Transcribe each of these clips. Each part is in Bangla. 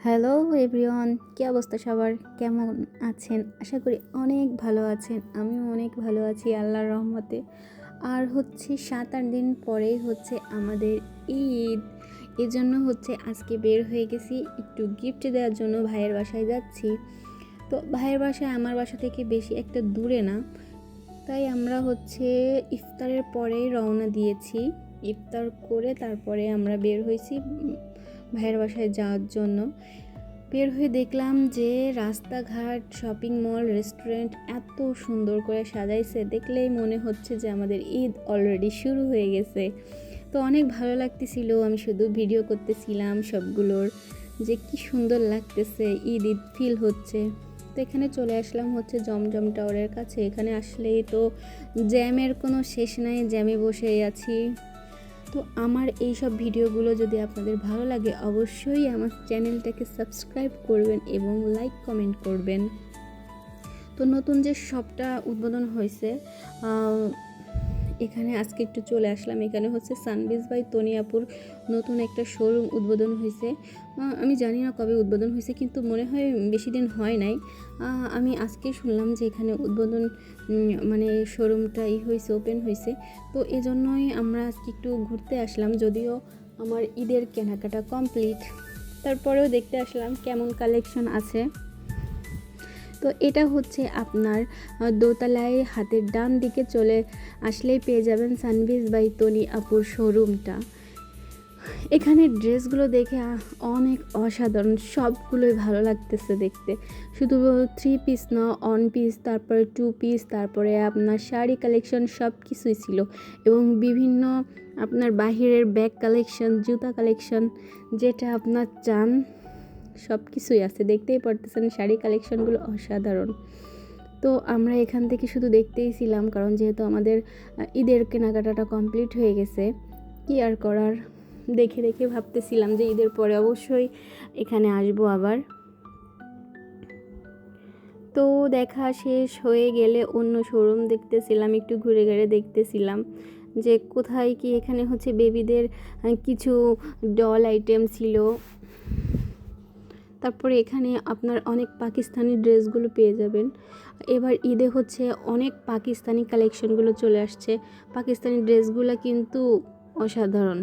হ্যালো এভরিওয়ান, কী অবস্থা সবার? কেমন আছেন? আশা করি অনেক ভালো আছেন। আমিও অনেক ভালো আছি আল্লাহর রহমতে। আর 7-8 দিন পরেই আমাদের ঈদ। এজন্য আজকে বের হয়ে গেছি একটু গিফট দেওয়ার জন্য। ভাইয়ের বাসায় যাচ্ছি। তো ভাইয়ের বাসায় আমার বাসা থেকে বেশি একটা দূরে না, তাই আমরা ইফতারের পরেই রওনা দিয়েছি। ইফতার করে তারপরে আমরা বের হয়েছি ভাইয়ের বাসায় যাওয়ার জন্য। বের হয়ে দেখলাম যে রাস্তাঘাট, শপিং মল, রেস্টুরেন্ট এত সুন্দর করে সাজাইছে, দেখলেই মনে হচ্ছে যে আমাদের ঈদ অলরেডি শুরু হয়ে গেছে। তো অনেক ভালো লাগতেছিল। আমি শুধু ভিডিও করতেছিলাম সবগুলোর, যে কি সুন্দর লাগতেছে, ঈদ ঈদ ফিল হচ্ছে। তো এখানে চলে আসলাম জমজম টাওয়ারের কাছে। এখানে আসলেই তো জ্যামের কোনো শেষ নাই, জ্যামে বসেই আছি। তো আমার এই সব ভিডিওগুলো যদি আপনাদের ভালো লাগে, অবশ্যই আমার চ্যানেলটাকে সাবস্ক্রাইব করবেন এবং লাইক কমেন্ট করবেন। তো নতুন যে শপটা উদ্বোধন হয়েছে, এখানে আজকে একটু চলে আসলাম। এখানে সানবিজ বাই তনিয়াপুর নতুন একটা শোরুম উদ্বোধন হয়েছে। আমি জানি না কবে উদ্বোধন হয়েছে, কিন্তু মনে হয় বেশি দিন হয় নাই। আমি আজকে শুনলাম যে এখানে উদ্বোধন শোরুমটা ওপেন হয়েছে। তো এজন্যই আমরা আজকে একটু ঘুরতে আসলাম। যদিও আমার ঈদের কেনাকাটা কমপ্লিট, তারপরেও দেখতে আসলাম কেমন কালেকশন আছে। তো এটা আপনার দোতলায় হাতের ডান দিকে চলে আসলেই পেয়ে যাবেন সানবিজ বাই তনি আপুর শোরুমটা। এখানে ড্রেসগুলো দেখে অনেক অসাধারণ, সবগুলোই ভালো লাগতেছে দেখতে। শুধু 3 পিস না, 1 পিস, তারপরে 2 পিস, তারপরে আপনার শাড়ি কালেকশন সব কিছুই ছিল। এবং বিভিন্ন আপনার বাহিরের ব্যাগ কালেকশন, জুতা কালেকশন, যেটা আপনার চান সব কিছুই আছে। দেখতেই পারতেছেন শাড়ি কালেকশনগুলো অসাধারণ। তো আমরা এখান থেকে শুধু দেখতেই ছিলাম, কারণ যেহেতু আমাদের ঈদের কেনাকাটাটা কমপ্লিট হয়ে গেছে, কি আর করার। দেখে দেখে ভাবতেছিলাম যে ঈদের পরে অবশ্যই এখানে আসবো আবার। তো দেখা শেষ হয়ে গেলে অন্য শোরুম দেখতেছিলাম, একটু ঘুরে ঘুরে দেখতেছিলাম যে কোথায় কি। এখানে বেবিদের কিছু ডল আইটেম ছিল। তারপরে এখানে আপনার অনেক পাকিস্তানি ড্রেসগুলো পেয়ে যাবেন। এবার ঈদে অনেক পাকিস্তানি কালেকশনগুলো চলে আসছে। পাকিস্তানি ড্রেসগুলো কিন্তু অসাধারণ।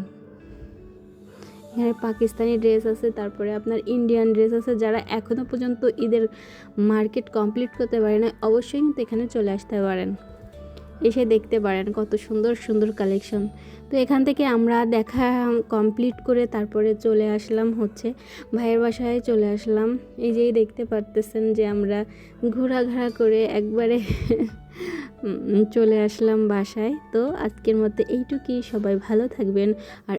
এখানে পাকিস্তানি ড্রেস আছে, তারপরে আপনার ইন্ডিয়ান ড্রেস আছে। যারা এখনও পর্যন্ত ঈদের মার্কেট কমপ্লিট করতে পারে না, অবশ্যই কিন্তু এখানে চলে আসতে পারেন, এসে দেখতে পারেন কত সুন্দর সুন্দর কালেকশন। তো এখান থেকে আমরা দেখা কমপ্লিট করে তারপরে চলে আসলাম ভাইয়ের বাসায় চলে আসলাম। এই যেই দেখতে পারতেছেন যে আমরা ঘোরাঘোরা করে একবারে চলে আসলাম বাসায়। তো আজকের মতো এইটুকুই। সবাই ভালো থাকবেন। আর